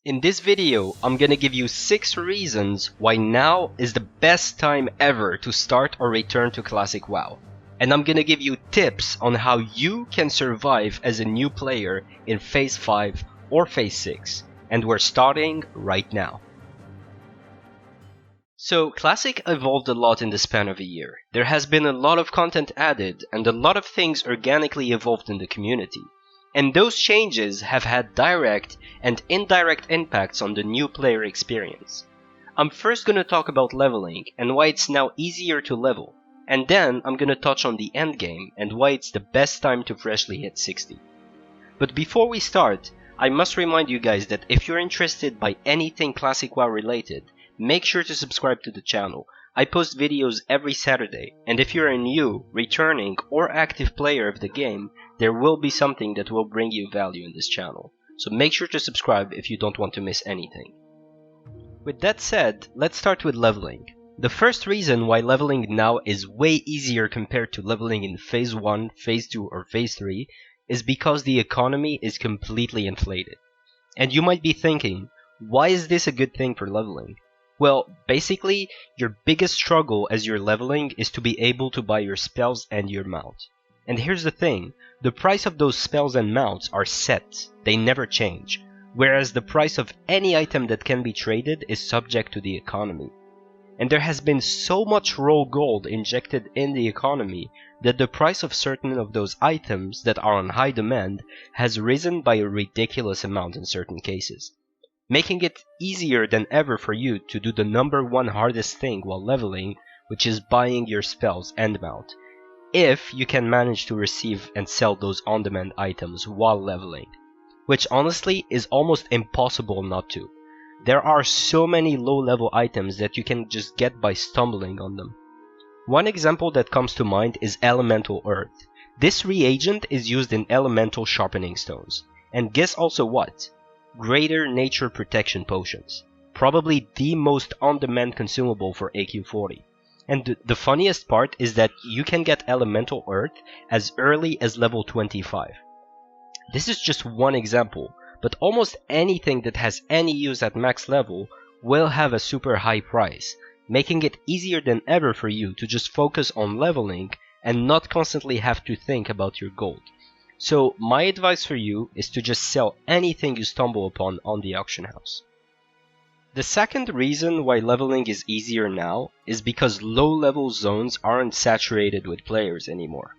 In this video, I'm gonna give you 6 reasons why now is the best time ever to start or return to Classic WoW. And I'm gonna give you tips on how you can survive as a new player in Phase 5 or Phase 6. And we're starting right now. So, Classic evolved a lot in the span of a year. There has been a lot of content added and a lot of things organically evolved in the community. And those changes have had direct and indirect impacts on the new player experience. I'm first going to talk about leveling and why it's now easier to level, and then I'm going to touch on the endgame and why it's the best time to freshly hit 60. But before we start, I must remind you guys that if you're interested by anything Classic WoW related, make sure to subscribe to the channel. I post videos every Saturday, and if you're a new, returning, or active player of the game, there will be something that will bring you value in this channel. So make sure to subscribe if you don't want to miss anything. With that said, let's start with leveling. The first reason why leveling now is way easier compared to leveling in Phase 1, Phase 2, or Phase 3 is because the economy is completely inflated. And you might be thinking, why is this a good thing for leveling? Well, basically, your biggest struggle as you're leveling is to be able to buy your spells and your mount. And here's the thing, the price of those spells and mounts are set, they never change, whereas the price of any item that can be traded is subject to the economy. And there has been so much raw gold injected in the economy that the price of certain of those items that are on high demand has risen by a ridiculous amount in certain cases, making it easier than ever for you to do the number one hardest thing while leveling, which is buying your spells and mount, if you can manage to receive and sell those on-demand items while leveling, which honestly is almost impossible not to. There are so many low-level items that you can just get by stumbling on them. One example that comes to mind is Elemental Earth. This reagent is used in Elemental Sharpening Stones, and guess also what? Greater Nature Protection Potions, probably the most on-demand consumable for AQ40. And the funniest part is that you can get Elemental Earth as early as level 25. This is just one example, but almost anything that has any use at max level will have a super high price, making it easier than ever for you to just focus on leveling and not constantly have to think about your gold. So my advice for you is to just sell anything you stumble upon on the auction house. The second reason why leveling is easier now is because low-level zones aren't saturated with players anymore.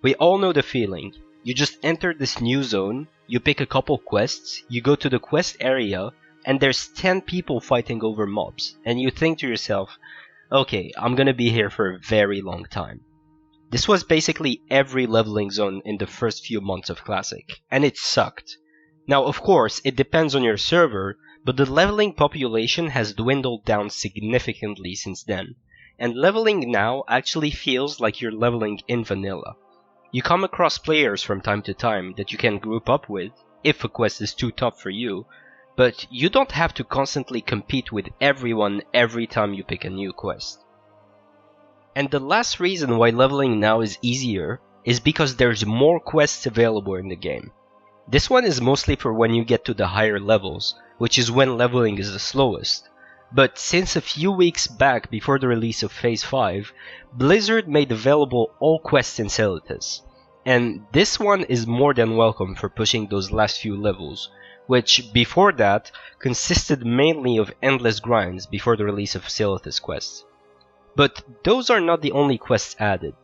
We all know the feeling. You just enter this new zone, you pick a couple quests, you go to the quest area, and there's 10 people fighting over mobs, and you think to yourself, okay, I'm gonna be here for a very long time. This was basically every leveling zone in the first few months of Classic, and it sucked. Now of course, it depends on your server, but the leveling population has dwindled down significantly since then, and leveling now actually feels like you're leveling in vanilla. You come across players from time to time that you can group up with, if a quest is too tough for you, but you don't have to constantly compete with everyone every time you pick a new quest. And the last reason why leveling now is easier is because there's more quests available in the game. This one is mostly for when you get to the higher levels, which is when leveling is the slowest. But since a few weeks back before the release of Phase 5, Blizzard made available all quests in Celotes. And this one is more than welcome for pushing those last few levels, which before that consisted mainly of endless grinds before the release of Celotes quests. But those are not the only quests added.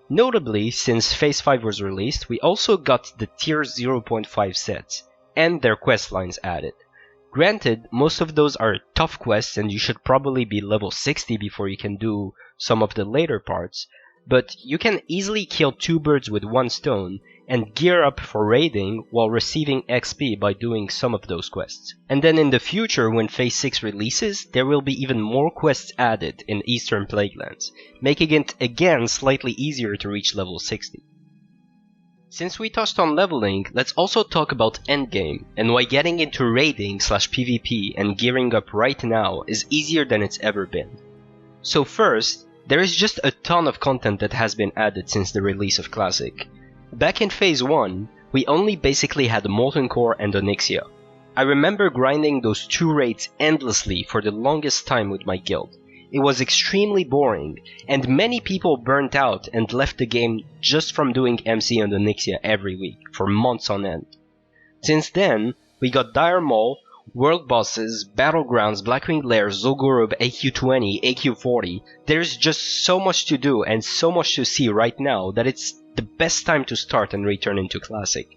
Notably, since Phase 5 was released, we also got the Tier 0.5 sets, and their quest lines added. Granted, most of those are tough quests and you should probably be level 60 before you can do some of the later parts, but you can easily kill 2 birds with 1 stone and gear up for raiding while receiving XP by doing some of those quests. And then in the future, when Phase 6 releases, there will be even more quests added in Eastern Plaguelands, making it again slightly easier to reach level 60. Since we touched on leveling, let's also talk about endgame and why getting into raiding / PvP and gearing up right now is easier than it's ever been. So first, there is just a ton of content that has been added since the release of Classic. Back in Phase 1, we only basically had Molten Core and Onyxia. I remember grinding those 2 raids endlessly for the longest time with my guild. It was extremely boring, and many people burnt out and left the game just from doing MC and Onyxia every week, for months on end. Since then, we got Dire Maul, World Bosses, Battlegrounds, Blackwing Lair, Zul'Gurub, AQ20, AQ40. There's just so much to do and so much to see right now that it's the best time to start and return into Classic.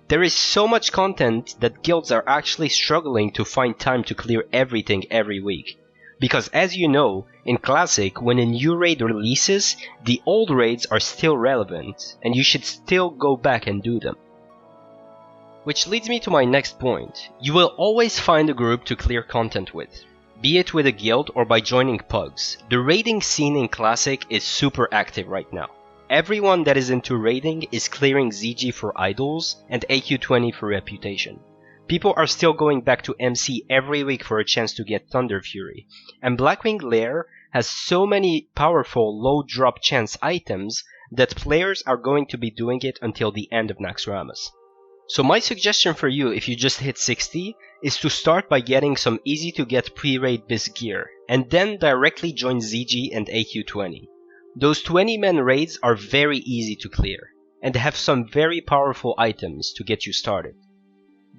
There is so much content that guilds are actually struggling to find time to clear everything every week. Because as you know, in Classic, when a new raid releases, the old raids are still relevant, and you should still go back and do them. Which leads me to my next point. You will always find a group to clear content with. Be it with a guild or by joining pugs. The raiding scene in Classic is super active right now. Everyone that is into raiding is clearing ZG for idols and AQ20 for reputation. People are still going back to MC every week for a chance to get Thunder Fury, and Blackwing Lair has so many powerful low drop chance items that players are going to be doing it until the end of Naxxramas. So my suggestion for you if you just hit 60 is to start by getting some easy to get pre-raid bisc gear, and then directly join ZG and AQ20. Those 20-man raids are very easy to clear, and have some very powerful items to get you started.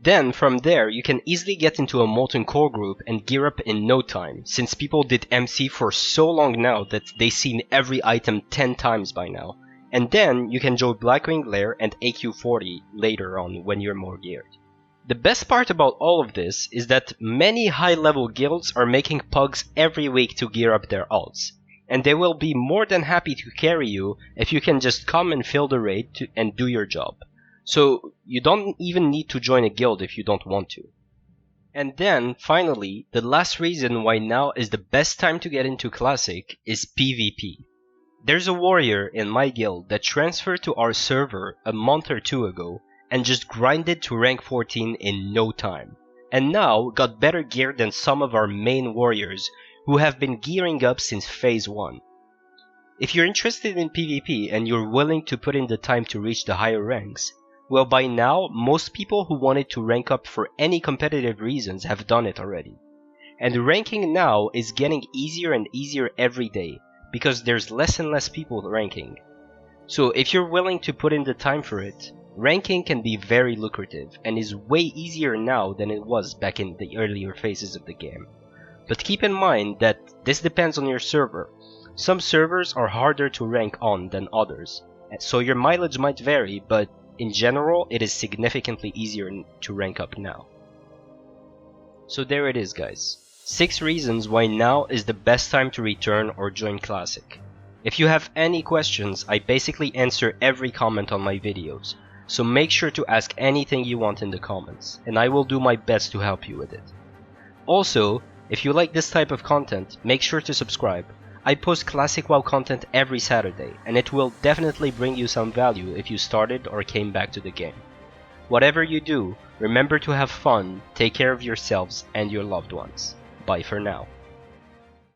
Then, from there, you can easily get into a Molten Core group and gear up in no time, since people did MC for so long now that they've seen every item 10 times by now. And then, you can join Blackwing Lair and AQ40 later on when you're more geared. The best part about all of this is that many high-level guilds are making pugs every week to gear up their alts, and they will be more than happy to carry you if you can just come and fill the raid and do your job. So you don't even need to join a guild if you don't want to. And then, finally, the last reason why now is the best time to get into Classic is PvP. There's a warrior in my guild that transferred to our server a month or 2 ago and just grinded to rank 14 in no time, and now got better gear than some of our main warriors who have been gearing up since phase 1. If you're interested in PvP and you're willing to put in the time to reach the higher ranks, well, by now, most people who wanted to rank up for any competitive reasons have done it already. And ranking now is getting easier and easier every day, because there's less and less people ranking. So if you're willing to put in the time for it, ranking can be very lucrative, and is way easier now than it was back in the earlier phases of the game. But keep in mind that this depends on your server. Some servers are harder to rank on than others, so your mileage might vary, but in general, it is significantly easier to rank up now. So there it is, guys. 6 reasons why now is the best time to return or join Classic. If you have any questions, I basically answer every comment on my videos, so make sure to ask anything you want in the comments, and I will do my best to help you with it. Also, if you like this type of content, make sure to subscribe. I post Classic WoW content every Saturday, and it will definitely bring you some value if you started or came back to the game. Whatever you do, remember to have fun, take care of yourselves and your loved ones. Bye for now.